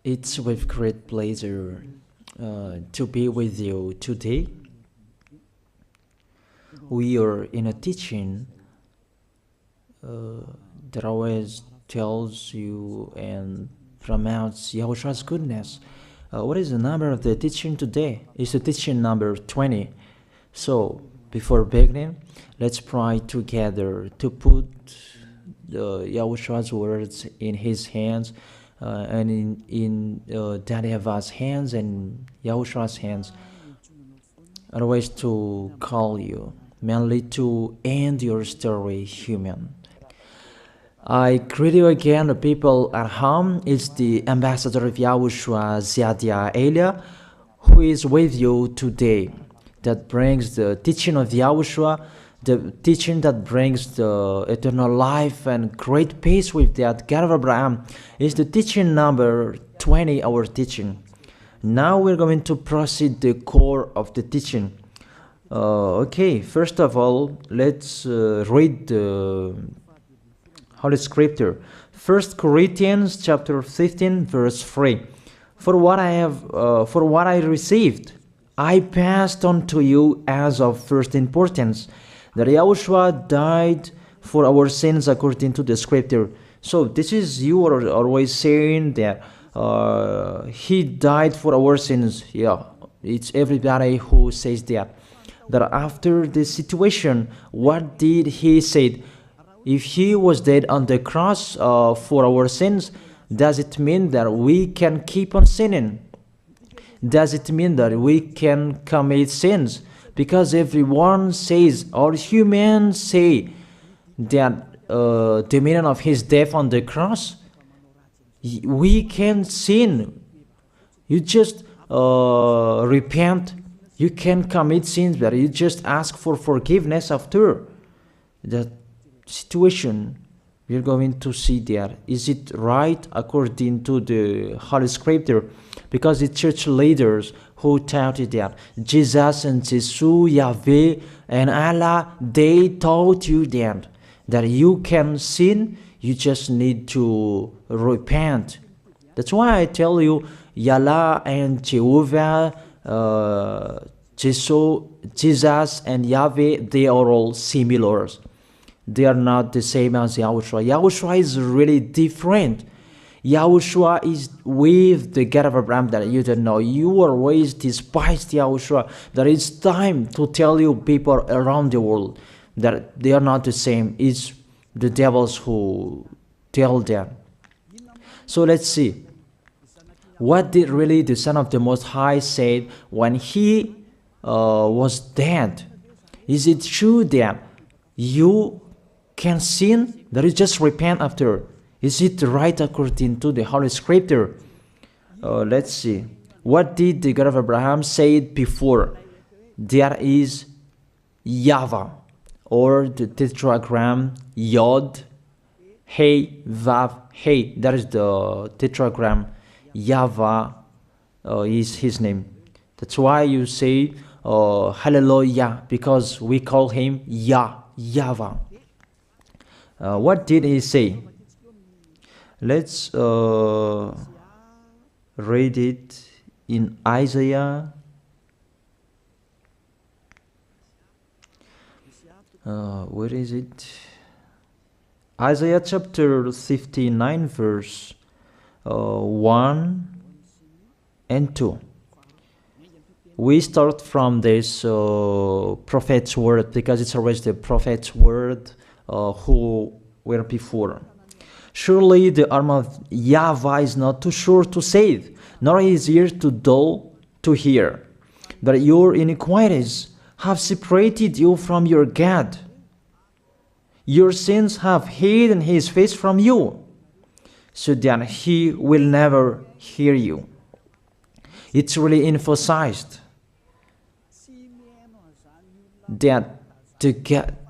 It's with great pleasure to be with you today. We are in a teaching that always tells you and promotes Yahushua's goodness. What is the number of the teaching today? It's the teaching number 20. So, before beginning, let's pray together to put Yahushua's words in his hands and in Daddy Ava's hands and Yahushua's hands. Otherwise, to call you, mainly to end your story human. I greet you again, the people at home. It's the ambassador of Yahushua, Ziadia Elia, who is with you today. That brings the teaching of Yahushua, the teaching that brings the eternal life and great peace with that God of Abraham. Is the teaching number 20, our teaching. Now we're going to proceed the core of the teaching. Okay, first of all, let's read the Holy Scripture. 1 Corinthians chapter 15, verse 3. For what I received, I passed on to you as of first importance, that Yahushua died for our sins according to the Scripture. So this is, you are always saying that he died for our sins. Yeah, it's everybody who says that. That after the situation, what did he say? If he was dead on the cross for our sins, does it mean that we can keep on sinning? Does it mean that we can commit sins? Because everyone says, or humans say, that the meaning of his death on the cross, we can sin. You just repent. You can commit sins, but you just ask for forgiveness after that situation. We're going to see there. Is it right according to the Holy Scripture? Because the church leaders who taught it that Jesus and Jesus, Yahweh and Allah, they taught you that you can sin, you just need to repent. That's why I tell you, Yahweh and Jehovah, Jesus and Yahweh, they are all similar. They are not the same as Yahushua. Yahushua is really different. Yahushua is with the God of Abraham that you don't know. You always despised Yahushua. That it's time to tell you people around the world that they are not the same. It's the devils who tell them. So let's see. What did really the Son of the Most High say when he was dead? Is it true that you can sin? That is just repent after. Is it right according to the Holy Scripture? Let's see. What did the God of Abraham say before? There is YAHVAH, or the tetragram Yod, Hey, Vav, Hey. That is the tetragram. YAHVAH is his name. That's why you say Hallelujah, because we call him YAHVAH. What did he say? Let's read it in Isaiah. Where is it? Isaiah chapter 59, verse 1 and 2. We start from this prophet's word, because it's always the prophet's word who were before. Surely the arm of YAHVAH is not too short to save, nor his ear too dull to hear. But your iniquities have separated you from your God. Your sins have hidden his face from you, so that he will never hear you. It's really emphasized that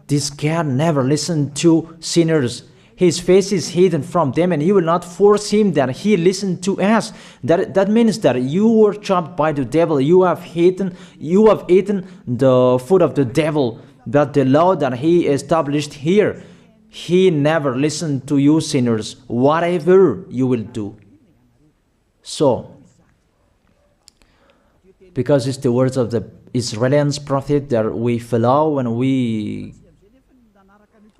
this God never listened to sinners. His face is hidden from them, and he will not force him that he listen to us. That means that you were chopped by the devil. You have eaten the food of the devil. That the law that he established here, he never listened to you sinners, whatever you will do. So, because it's the words of the Israeli prophet that we follow, and we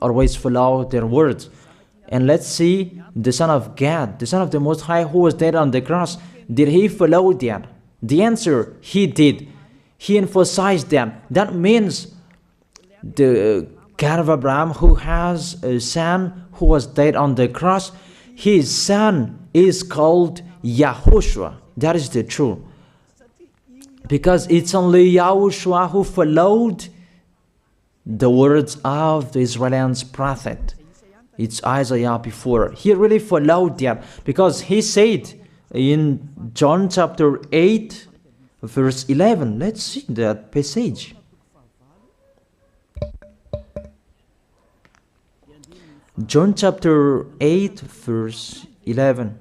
always follow their words. And let's see the Son of God, the Son of the Most High, who was dead on the cross. Did he follow that? The answer, he did. He emphasized that. That means the God of Abraham, who has a son who was dead on the cross, his son is called YAHOSHUAH. That is the truth. Because it's only YAHOSHUAH who followed the words of the Israeli prophet. It's Isaiah before. He really followed that, because he said in John chapter 8, verse 11. Let's see that passage. John chapter 8, verse 11.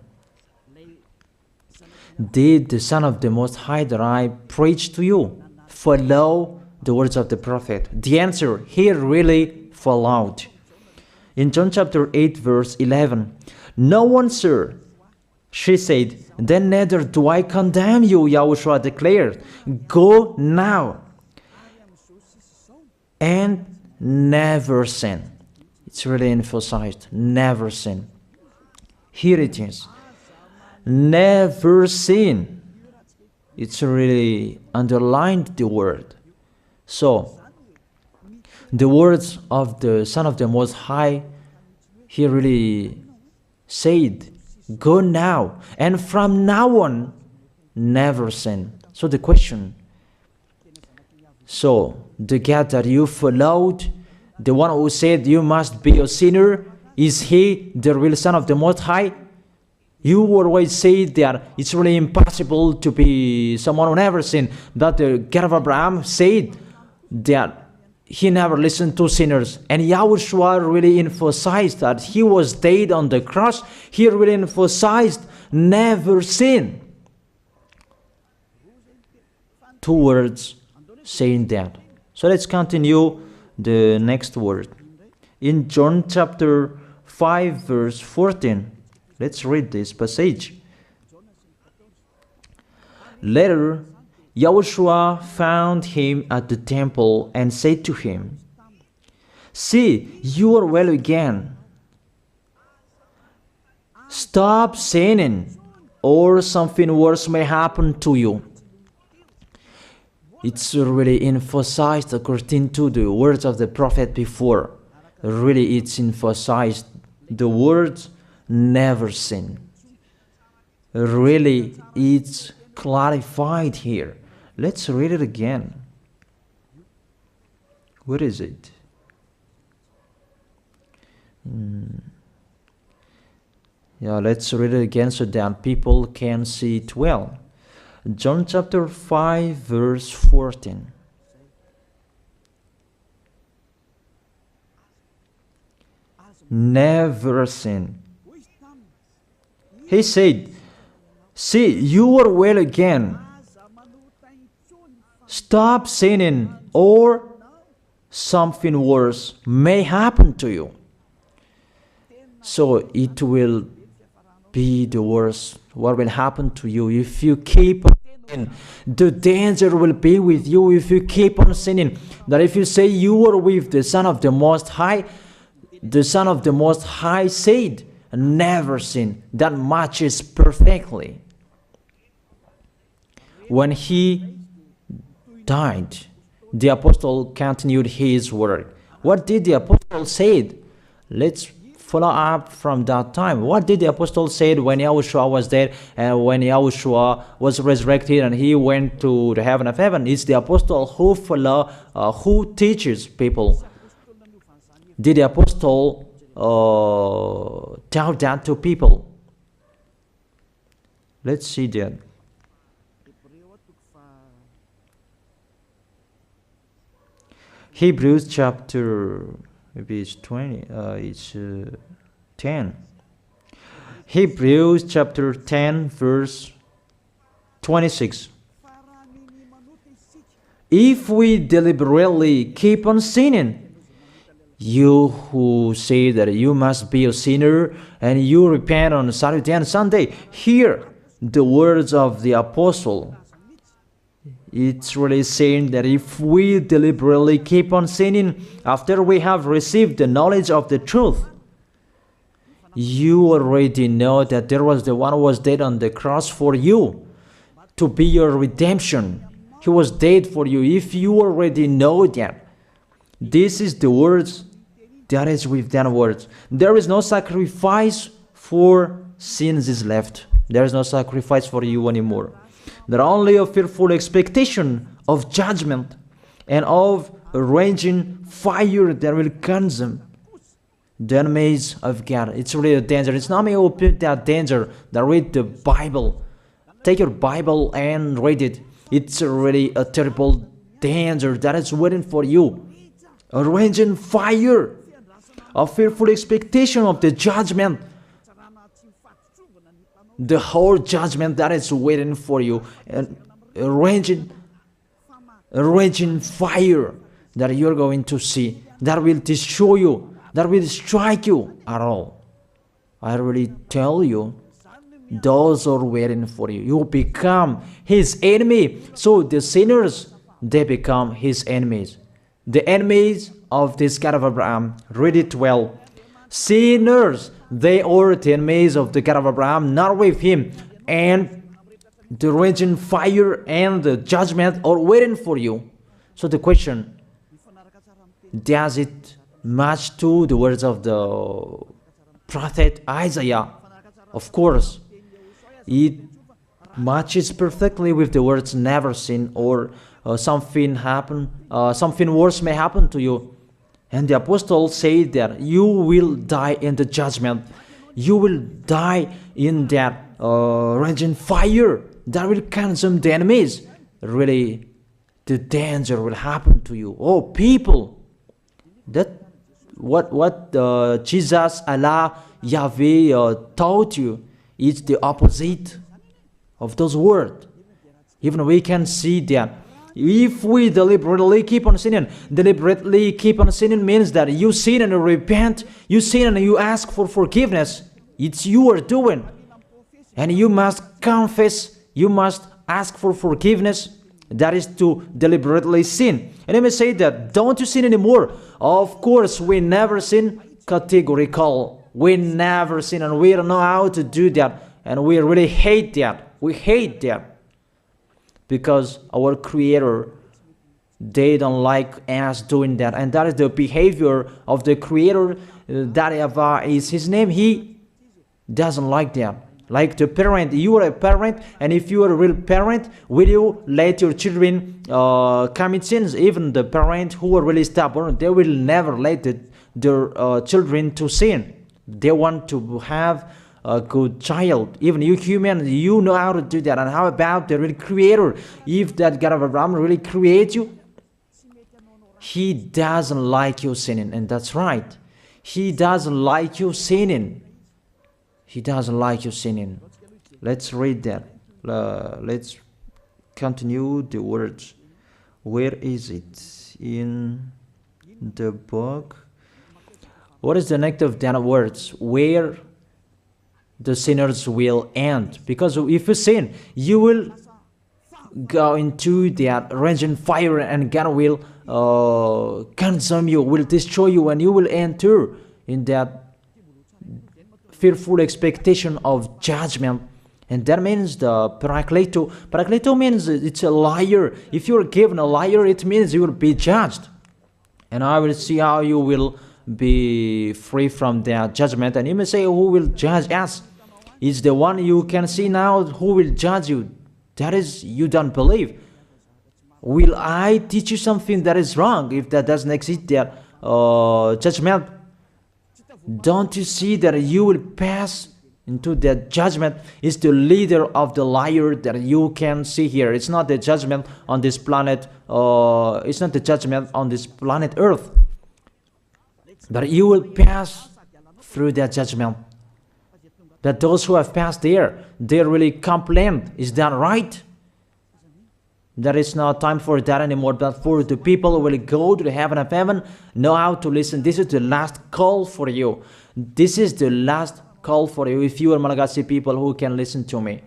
Did the Son of the Most High that I preach to you follow the words of the prophet? The answer, he really followed. In John chapter 8, verse 11, no one, sir, she said, then neither do I condemn you, YAHOSHUAH declared. Go now and never sin. It's really emphasized, never sin. Here it is. Never sin. It's really underlined the word. So, the words of the Son of the Most High, he really said, go now, and from now on, never sin. So the question, so the God that you followed, the one who said you must be a sinner, is he the real Son of the Most High? You always say that it's really impossible to be someone who never sinned. But the God of Abraham said that he never listened to sinners. And YAHOSHUAH really emphasized that he was dead on the cross. He really emphasized never sin. Two words saying that. So let's continue the next word. In John chapter 5, verse 14. Let's read this passage. Later, YAHOSHUAH found him at the temple and said to him, see, you are well again. Stop sinning, or something worse may happen to you. It's really emphasized according to the words of the prophet before. Really, it's emphasized the words never sin. Really, it's clarified here. Let's read it again. What is it? Yeah, let's read it again so that people can see it well. John chapter 5, verse 14. Never sin. He said, see, you are well again. Stop sinning, or something worse may happen to you. So it will be the worst. What will happen to you if you keep on sinning? The danger will be with you if you keep on sinning. That if you say you are with the Son of the Most High, the Son of the Most High said, never sin. That matches perfectly. When he died, the apostle continued his work. What did the apostle say? Let's follow up from that time. What did the apostle say when YAHOSHUAH was dead and when YAHOSHUAH was resurrected and he went to the heaven of heaven? It's the apostle who teaches people. Did the apostle tell that to people? Let's see that. Hebrews chapter, maybe it's 20, it's 10. Hebrews chapter 10, verse 26. If we deliberately keep on sinning, you who say that you must be a sinner and you repent on Saturday and Sunday, here the words of the apostle. It's really saying that if we deliberately keep on sinning after we have received the knowledge of the truth, you already know that there was the one who was dead on the cross for you to be your redemption. He was dead for you. If you already know that, this is the words that is with that words. There is no sacrifice for sins is left. There is no sacrifice for you anymore. There are only a fearful expectation of judgment and of a raging fire that will consume the enemies of God. It's really a danger. It's not me who put that danger that read the Bible. Take your Bible and read it. It's really a terrible danger that is waiting for you. A raging fire, a fearful expectation of the judgment. The whole judgment that is waiting for you, and a raging fire that you're going to see, that will destroy you, that will strike you at all. I really tell you, those are waiting for you. You become his enemy. So the sinners, they become his enemies. The enemies of this God of Abraham. Read it well. Sinners, they are the enemies of the God of Abraham, not with him. And the raging fire and the judgment are waiting for you. So the question, does it match to the words of the prophet Isaiah? Of course. It matches perfectly with the words never sin, or something worse may happen to you. And the apostle said that you will die in the judgment. You will die in that raging fire that will consume the enemies. Really, the danger will happen to you. Oh, people, that what Jesus, Allah, Yahweh taught you is the opposite of those words. Even we can see that. If we deliberately keep on sinning means that you sin and you repent, you sin and you ask for forgiveness. It's you are doing. And you must confess, you must ask for forgiveness. That is to deliberately sin. And let me say that, don't you sin anymore? Of course, we never sin categorical. We never sin, and we don't know how to do that. And we really hate that. We hate that. Because our Creator, they don't like us doing that. And that is the behavior of the Creator. That YAHVAH is his name. He doesn't like that. Like the parent, you are a parent, and if you are a real parent, will you let your children commit sins? Even the parent who are really stubborn, they will never let their children to sin. They want to have a good child. Even you human, you know how to do that. And how about the real Creator? If that God of Abraham really creates you, he doesn't like you sinning. And that's right. He doesn't like you sinning. He doesn't like you sinning. Let's read that. Let's continue the words. Where is it? In the book. What is the next of that words? Where the sinners will end. Because if you sin, you will go into that raging fire, and God will consume you, will destroy you, and you will enter in that fearful expectation of judgment. And that means the parakleto. Parakleto means it's a liar. If you are given a liar, it means you will be judged. And I will see how you will be free from that judgment. And you may say, who will judge us? It's the one you can see now who will judge you. That is, you don't believe. Will I teach you something that is wrong if that doesn't exist, that judgment? Don't you see that you will pass into that judgment? Is the leader of the liar that you can see here. It's not the judgment on this planet. It's not the judgment on this planet Earth. But you will pass through that judgment. That those who have passed there, they really complain. Is that right? There is no time for that anymore. But for the people who will go to the heaven of heaven, know how to listen. This is the last call for you. This is the last call for you. If you are Malagasy people who can listen to me,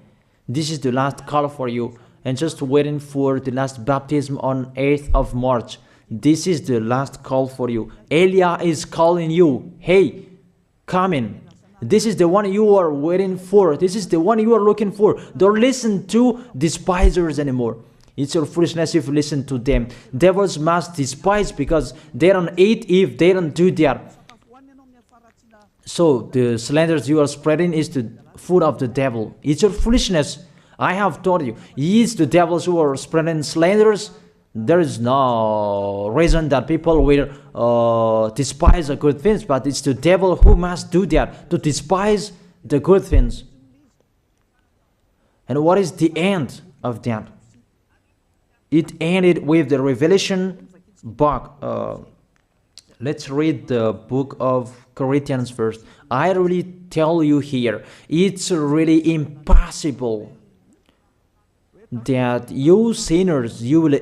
This is the last call for you. And just waiting for the last baptism on 8th of March. This is the last call for you. Elia is calling you. Hey, come in. This is the one you are waiting for. This is the one you are looking for. Don't listen to despisers anymore. It's your foolishness if you listen to them. Devils must despise because they don't eat if they don't do that. So the slanders you are spreading is the food of the devil. It's your foolishness. I have told you. It's the devils who are spreading slanders. There is no reason that people will despise the good things, but it's the devil who must do that, to despise the good things. And what is the end of that? It ended with the Revelation book. Let's read the book of Corinthians first. I really tell you here, it's really impossible that you sinners, you will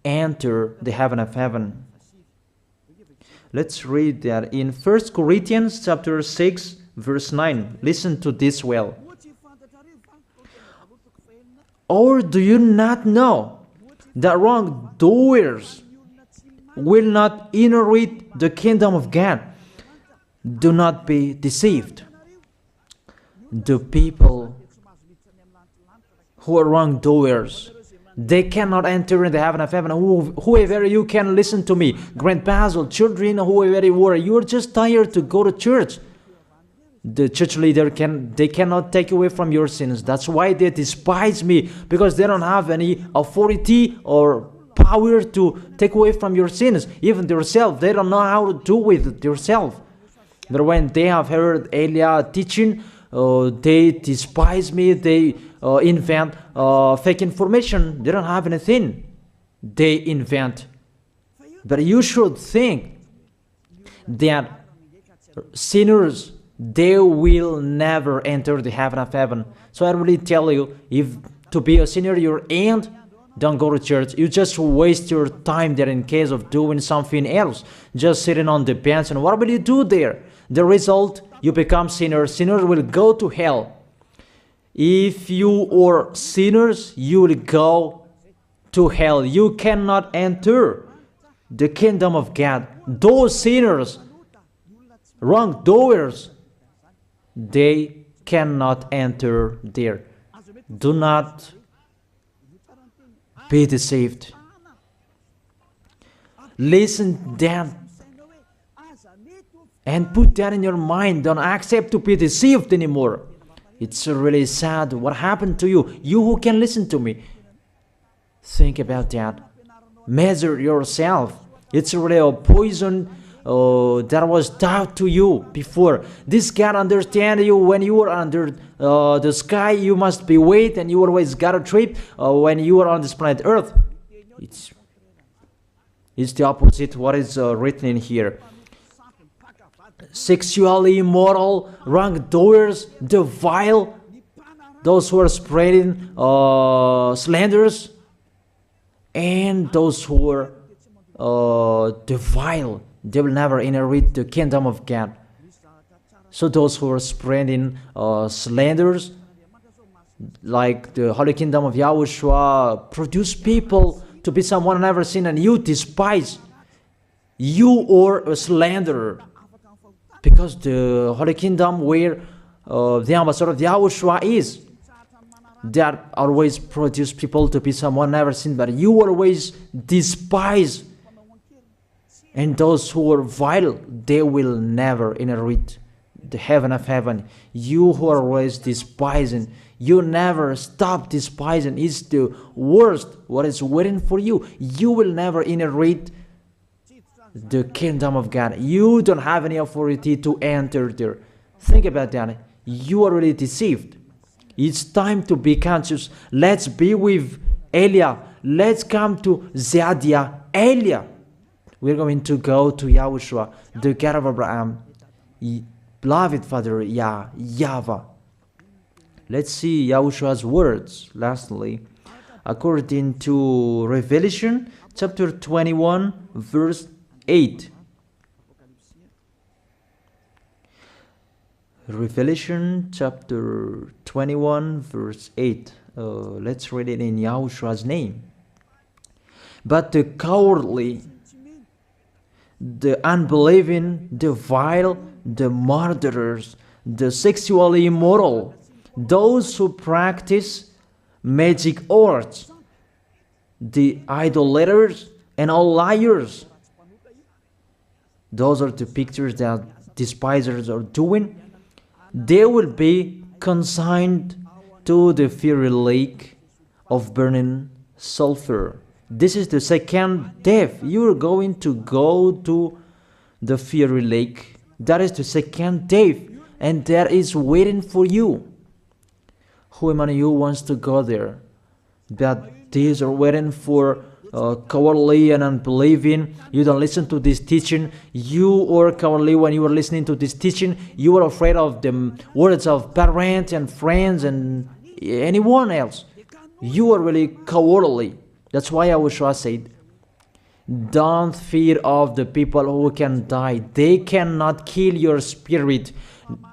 enter the heaven of heaven. Let's read that in 1 Corinthians chapter 6, verse 9. Listen to this well. Or do you not know that wrongdoers will not inherit the kingdom of God? Do not be deceived. The people who are wrongdoers, they cannot enter in the heaven of heaven. Whoever you can listen to me, grandpas or children, whoever you are, you are just tired to go to church. The church leader they cannot take away from your sins. That's why they despise me, because they don't have any authority or power to take away from your sins. Even themselves, they don't know how to do with themselves. But when they have heard Elia teaching, they despise me. They invent fake information. They don't have anything. They invent. But you should think that sinners, they will never enter the heaven of heaven. So I really tell you, if to be a sinner you're in, don't go to church. You just waste your time there in case of doing something else. Just sitting on the bench, and what will you do there? The result, you become sinners. Sinners will go to hell. If you are sinners, you will go to hell. You cannot enter the kingdom of God. Those sinners, wrongdoers, they cannot enter there. Do not be deceived. Listen then and put that in your mind. Don't accept to be deceived anymore. It's really sad what happened to you. You who can listen to me, think about that. Measure yourself. It's really a poison that was taught to you before. This God understand you when you are under the sky. You must be wait, and you always got a trip when you are on this planet Earth. It's the opposite what is written in here. Sexually immoral, wrongdoers, the vile, those who are spreading slanders, and those who are the vile, they will never inherit the kingdom of God. So those who are spreading slanders, like the Holy Kingdom of YAHOSHUAH, produce people to be someone never seen, and you despise. You are a slanderer. Because the Holy Kingdom where the ambassador of YAHOSHUAH is, that always produce people to be someone never seen, but you always despise. And those who are vile, they will never inherit the heaven of heaven. You who are always despising, you never stop despising. It's the worst what is waiting for you. You will never inherit the kingdom of God. You don't have any authority to enter there. Think about that. You are really deceived. It's time to be conscious. Let's be with Elia. Let's come to Zadiah. Elia. We're going to go to YAHOSHUAH, the God of Abraham, beloved Father YAHVAH. Let's see YAHOSHUAH's words. Lastly, according to Revelation chapter 21, verse 8. Revelation chapter 21 verse 8. Let's read it in Yahoshua's name. But the cowardly, the unbelieving, the vile, the murderers, the sexually immoral, those who practice magic arts, the idolaters, and all liars. Those are the pictures that despisers are doing. They will be consigned to the fiery lake of burning sulfur. This is the second death. You are going to go to the fiery lake. That is the second death, and that is waiting for you. Who among you wants to go there? That these are waiting for cowardly and unbelieving. You don't listen to this teaching. You are cowardly when you are listening to this teaching. You are afraid of the words of parents and friends and anyone else. You are really cowardly. That's why YAHOSHUAH said, don't fear of the people who can die. They cannot kill your spirit.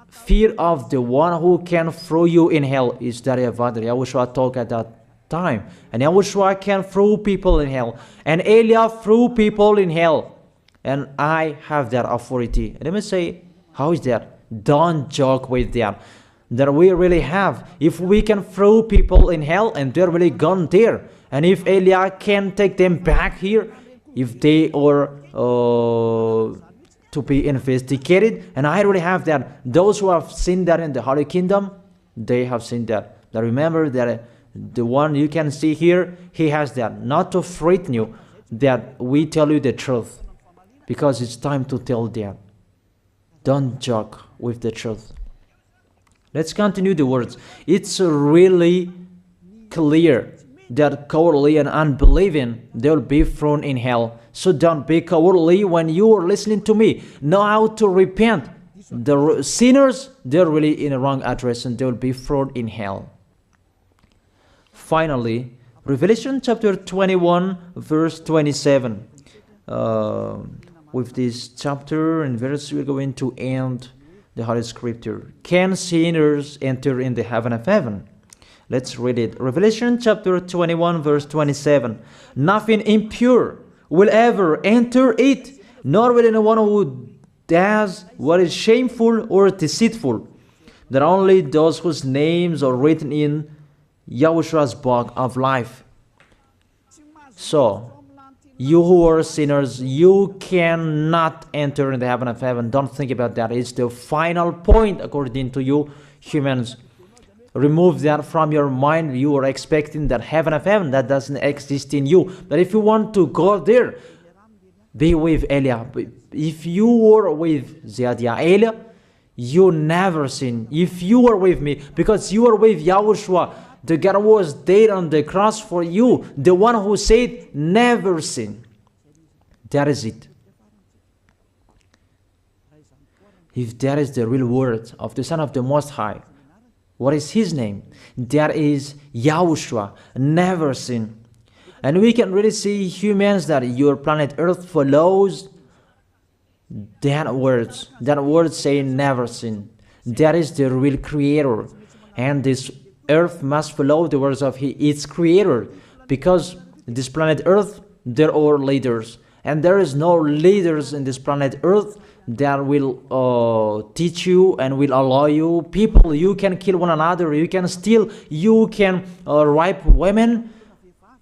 Fear of the one who can throw you in hell. Is that YAHVAH? YAHOSHUAH talked at that time. And YAHOSHUAH can throw people in hell. And Elia threw people in hell. And I have that authority. Let me say, how is that? Don't joke with that. That we really have. If we can throw people in hell and they're really gone there. And if Elia can take them back here, if they are to be investigated, and I really have that. Those who have seen that in the Holy Kingdom, they have seen that. Now remember that the one you can see here, he has that. Not to frighten you, that we tell you the truth, because it's time to tell that. Don't joke with the truth. Let's continue the words. It's really clear that cowardly and unbelieving, they'll be thrown in hell. So don't be cowardly when you are listening to me. Know how to repent. The sinners, they're really in the wrong address and they'll be thrown in hell. Finally, Revelation chapter 21 verse 27. With this chapter and verse, we're going to end the Holy Scripture. Can sinners enter in the heaven of heaven? Let's read it. Revelation chapter 21 verse 27. Nothing impure will ever enter it, nor will anyone who does what is shameful or deceitful. That only those whose names are written in YAHOSHUAH's book of life. So, you who are sinners, you cannot enter in the heaven of heaven. Don't think about that. It's the final point according to you humans. Remove that from your mind. You are expecting that heaven of heaven that doesn't exist in you. But if you want to go there, be with Elia. If you were with Elia, you never sin. If you are with me, because you are with YAHOSHUAH, the God was dead on the cross for you, the one who said never sin. That is it. If that is the real word of the Son of the Most High, what is his name? That is YAHOSHUAH, never sin. And we can really see humans that your planet Earth follows that words. That word saying never sin. That is the real creator. And this Earth must follow the words of its creator. Because this planet Earth, there are leaders. And there is no leaders in this planet Earth that will teach you and will allow you. People, you can kill one another, you can steal, you can rape women,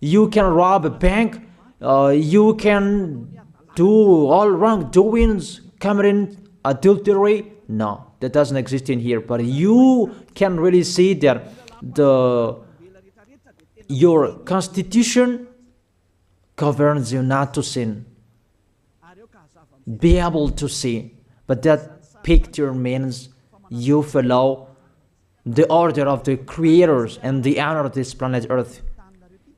you can rob a bank, you can do all wrongdoings, committing adultery. No, that doesn't exist in here. But you can really see that your constitution governs you not to sin. Be able to see. But that picture means you follow the order of the creators and the honor of this planet Earth.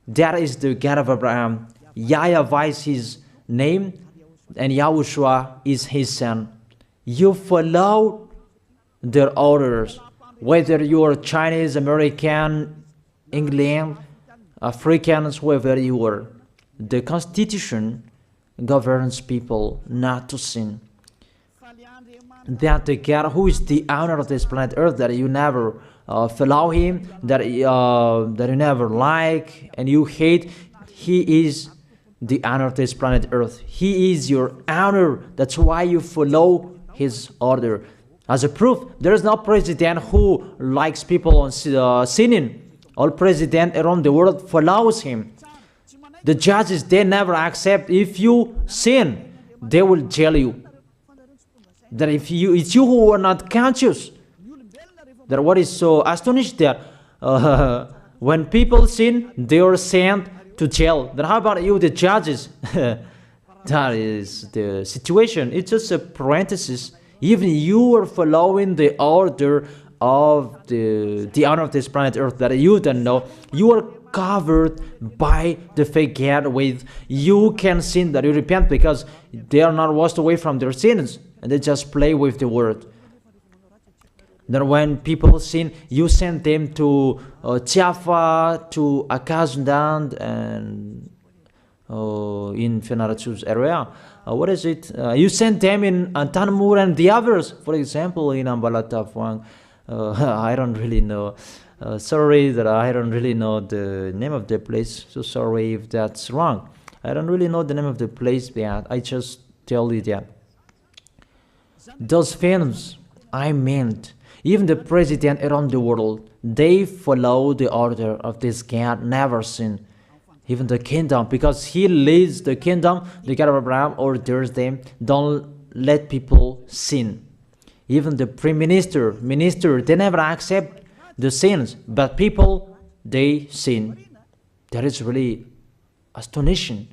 That is the God of Abraham. YAHVAH is his name and YAHOSHUAH is his son. You follow their orders. Whether you are Chinese, American, England, Africans, whoever you are. The Constitution governs people not to sin. that the God who is the owner of this planet Earth, that you never follow him, that you never like and you hate, he is the owner of this planet Earth. He is your owner. That's why you follow his order. As a proof, there is no president who likes people on sinning. All president around the world follows him. The judges, they never accept if you sin, they will jail you. That if it's you who are not conscious. That what is so astonished that when people sin, they are sent to jail. Then how about you, the judges? That is the situation. It's just a parenthesis. Even you are following the order of the owner of this planet Earth that you don't know. You are covered by the fake God with you can sin, that you repent, because they are not washed away from their sins and they just play with the word. Then when people sin, you send them to YAHVAH, to Akazundand, and in Fenarachu's area. What is it? You send them in Tanmur and the others. For example, in Ambalatafwang. I don't really know. Sorry that I don't really know the name of the place. So sorry if that's wrong. I don't really know the name of the place, but I just tell you that. Those films, I meant, even the president around the world, they follow the order of this God, never sin. Even the kingdom, because he leads the kingdom, the God of Abraham orders them, don't let people sin. Even the prime minister, they never accept the sins, but people, they sin. That is really astonishing.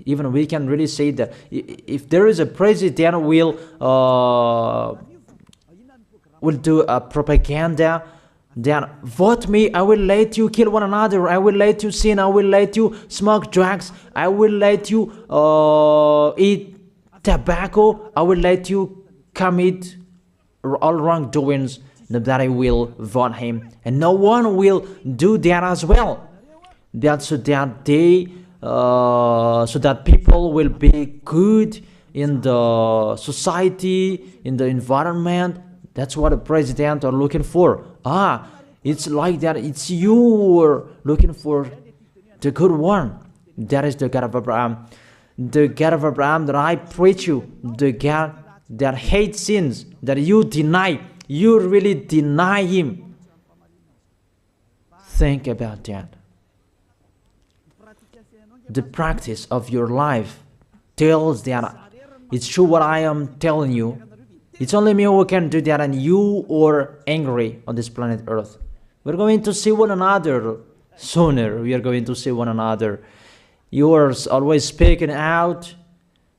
Even we can really say that if there is a president will do a propaganda, then vote me, I will let you kill one another, I will let you sin, I will let you smoke drugs, I will let you eat tobacco, I will let you commit all wrongdoings, that I will vote him. And no one will do that as well. That's so that so that people will be good in the society, in the environment. That's what the president are looking for. It's like that. It's you who are looking for the good one. That is the God of Abraham. The God of Abraham that I preach you. The God that hates sins, that you deny. You really deny him. Think about that. The practice of your life tells that it's true what I am telling you. It's only me who can do that, and you are angry on this planet Earth. We're going to see one another sooner. We are going to see one another. You are always speaking out.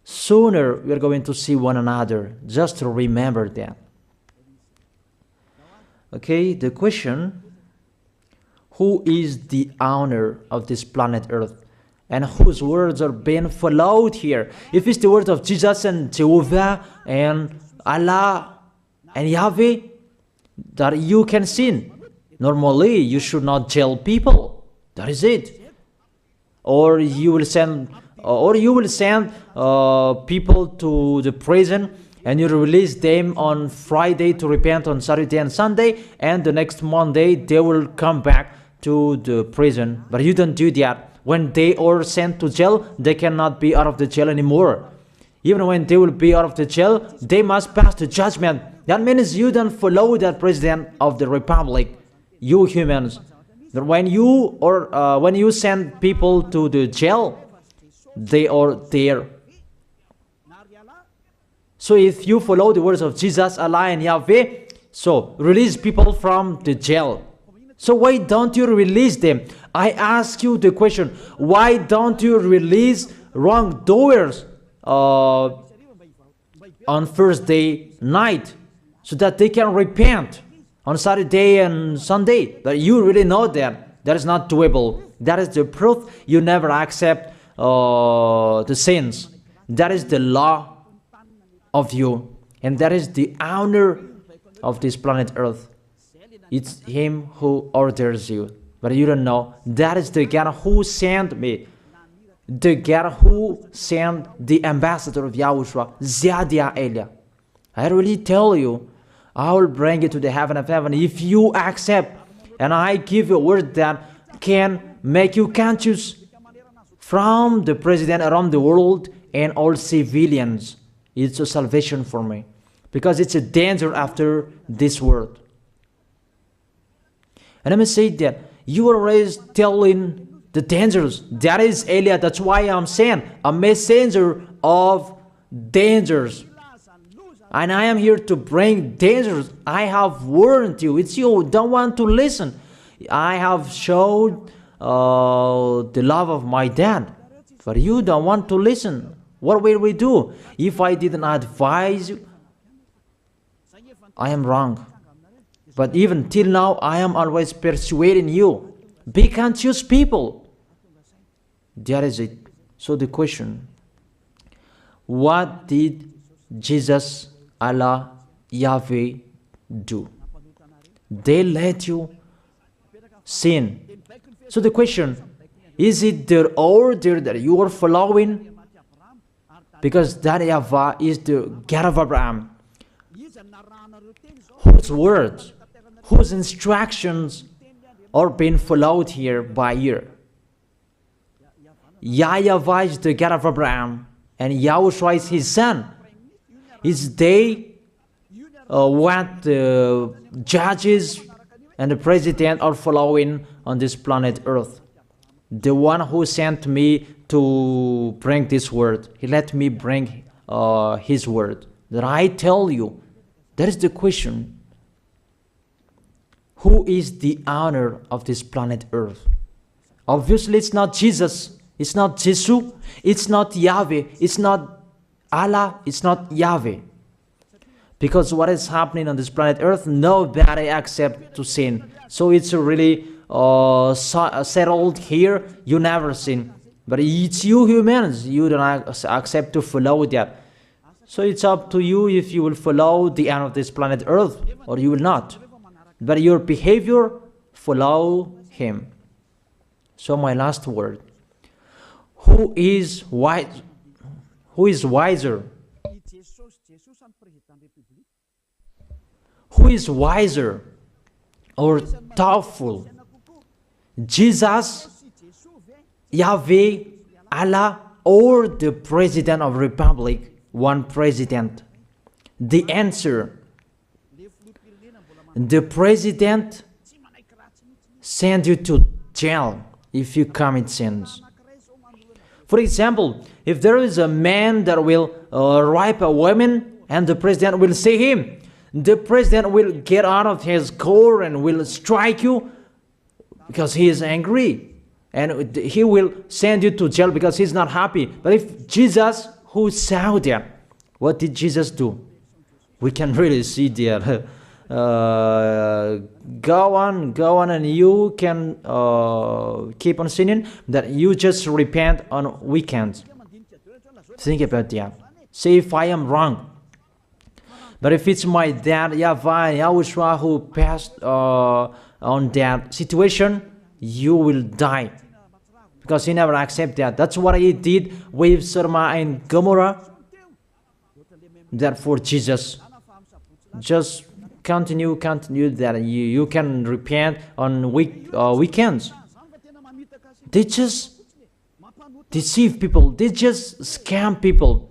Sooner we are going to see one another. Just to remember that. Okay, the question, who is the owner of this planet Earth? And whose words are being followed here? If it's the words of Jesus and Jehovah and Allah and Yahweh, that you can sin. Normally, you should not jail people. That is it. Or you will send people to the prison, and you release them on Friday to repent on Saturday and Sunday, and the next Monday they will come back to the prison. But you don't do that. When they are sent to jail, they cannot be out of the jail anymore. Even when they will be out of the jail, they must pass the judgment. That means you don't follow that president of the republic, you humans. That when you send people to the jail, they are there. So if you follow the words of Jesus, Allah and Yahweh, so release people from the jail. So why don't you release them? I ask you the question, why don't you release wrongdoers on Thursday night so that they can repent on Saturday and Sunday? But you really know that that is not doable. That is the proof you never accept the sins. That is the law of you, and that is the owner of this planet Earth. It's him who orders you, but you don't know. That is the God who sent me, the God who sent the ambassador of YAHOSHUAH, Zadia Elia. I really tell you, I will bring you to the heaven of heaven if you accept. And I give you a word that can make you conscious from the president around the world and all civilians. It's a salvation for me, because it's a danger after this world. And I must say that you are always telling the dangers. That is Elia. That's why I'm saying a messenger of dangers. And I am here to bring dangers. I have warned you. It's you don't want to listen. I have showed the love of my dad, but you don't want to listen. What will we do? If I didn't advise you, I am wrong. But even till now, I am always persuading you. Be conscious people. That is it. So the question, what did Jesus, Allah, Yahweh do? They let you sin. So the question, is it their order that you are following? Because that YAHVAH is the God of Abraham, whose words, whose instructions are being followed here by year. YAHVAH is the God of Abraham, and YAHOSHUAH is his son. Is they what the judges and the president are following on this planet Earth. The one who sent me to bring this word, he let me bring his word. That I tell you, that is the question. Who is the owner of this planet Earth? Obviously, it's not Jesus. It's not Jesus. It's not Yahweh. It's not Allah. It's not Yahweh. Because what is happening on this planet Earth, nobody accepts to sin. So it's really settled here. You never sin. But it's you humans. You don't accept to follow that. So it's up to you if you will follow the end of this planet Earth or you will not. But your behavior, follow him. So my last word. Who is wise? Who is wiser? Who is wiser or thoughtful? Jesus, Yahweh, Allah, or the President of Republic, one president? The answer, the president send you to jail if you commit sins. For example, if there is a man that will rape a woman and the president will see him, the president will get out of his car and will strike you because he is angry. And he will send you to jail because he's not happy. But if Jesus, who saw that, what did Jesus do? We can really see that. Go on, and you can keep on sinning, that you just repent on weekends. Think about that. See if I am wrong. But if it's my dad, YAHVAH, YAHOSHUAH, who passed on that situation, you will die. Because he never accepted that. That's what he did with Sodom and Gomorrah. Therefore, Jesus, just continue that you can repent on weekends. They just deceive people. They just scam people.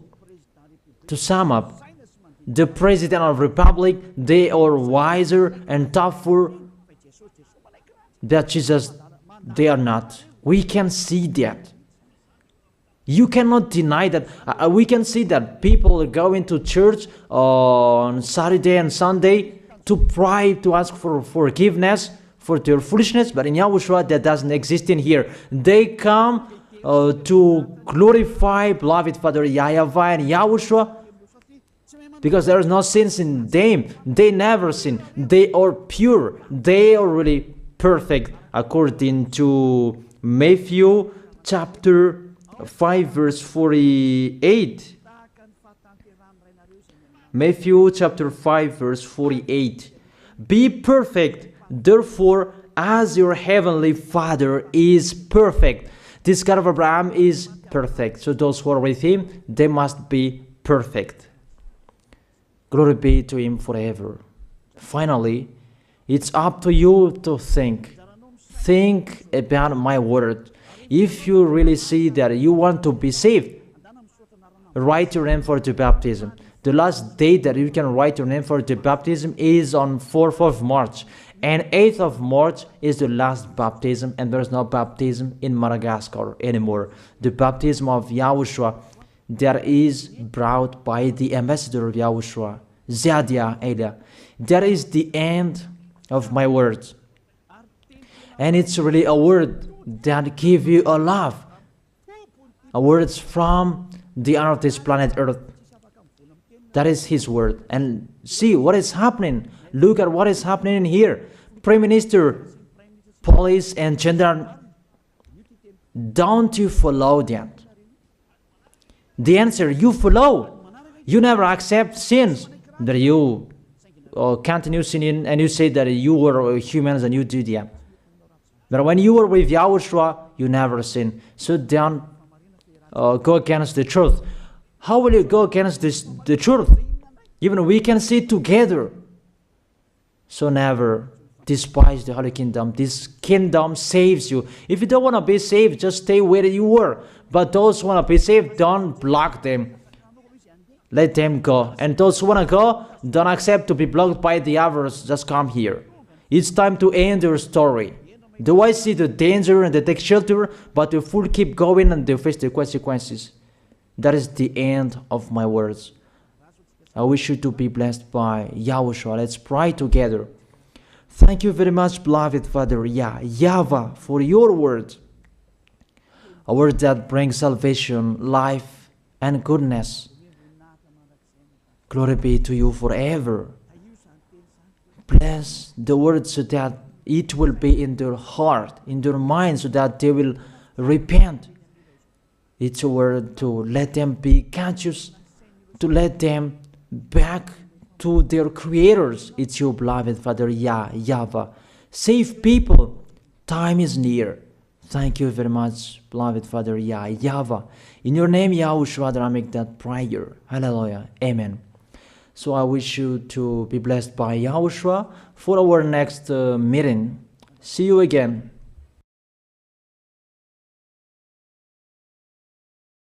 To sum up, the President of the Republic, they are wiser and tougher than Jesus. They are not. We can see that. You cannot deny that. We can see that people are going to church on Saturday and Sunday to pray, to ask for forgiveness for their foolishness. But in YAHOSHUAH, that doesn't exist in here. They come to glorify beloved Father YAHVAH and YAHOSHUAH because there is no sins in them. They never sin. They are pure. They are really perfect according to Matthew chapter 5 verse 48. Matthew chapter 5 verse 48. Be perfect, therefore, as your heavenly Father is perfect. This God of Abraham is perfect. So those who are with him, they must be perfect. Glory be to Him forever. Finally, it's up to you to think. Think about my word. If you really see that you want to be saved, write your name for the baptism. The last date that you can write your name for the baptism is on 4th of March. And 8th of March is the last baptism, and there's no baptism in Madagascar anymore. The baptism of Yahushua that is brought by the ambassador of Yahushua, Zadia Ada. That is the end of my words. And it's really a word that gives you a love. A words from the honor of this planet Earth. That is His word. And see what is happening. Look at what is happening in here. Prime Minister, police, and gendarme. Don't you follow that? The answer, you follow. You never accept sins. That you continue sinning and you say that you were humans and you do that. But when you were with Yahushua, you never sin. So don't go against the truth. How will you go against the truth? Even we can see together. So never despise the Holy Kingdom. This kingdom saves you. If you don't want to be saved, just stay where you were. But those who want to be saved, don't block them. Let them go. And those who want to go, don't accept to be blocked by the others. Just come here. It's time to end your story. Do I see the danger and they take shelter, but the fool keep going and they face the consequences? That is the end of my words. I wish you to be blessed by Yahushua. Let's pray together. Thank you very much, beloved Father YAHVAH, for your word. A word that brings salvation, life, and goodness. Glory be to you forever. Bless the word so that it will be in their heart, in their mind, so that they will repent. It's a word to let them be conscious, to let them back to their creators. It's your beloved Father YAHVAH. Save people. Time is near. Thank you very much, beloved Father YAHVAH. In your name, Yahushua, that I make that prayer. Hallelujah. Amen. So I wish you to be blessed by Yahushua for our next meeting. See you again.